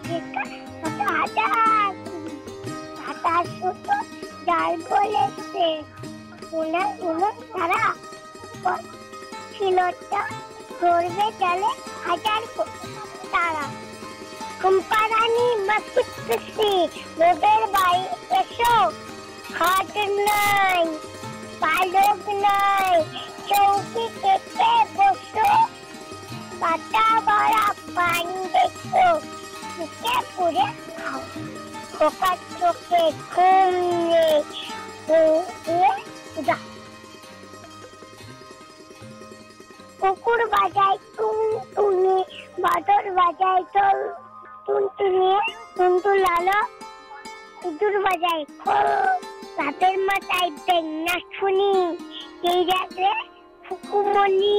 একা হাজার সাতাশ শত জাল বলেছে তারা ছিলটা ধরবে জালে হাজার তারা কুম্পারানি মাসুত্তি রোদের বাড়ি এসো খাট নাই পালক নাই চৌকি কেটে বসো পাতা ভরা পানি দেখো মুখে পুড়ে খাও খোকার চোখে ঘুম নেই কুকুর বাজায় টুনটুনি বাদর বাজায় টুনটুনি টুনটু লালো ইঁদুর বাজায় রাতের মাথায় বেঙ্গা শুনি এই রাতে ফুকুমনি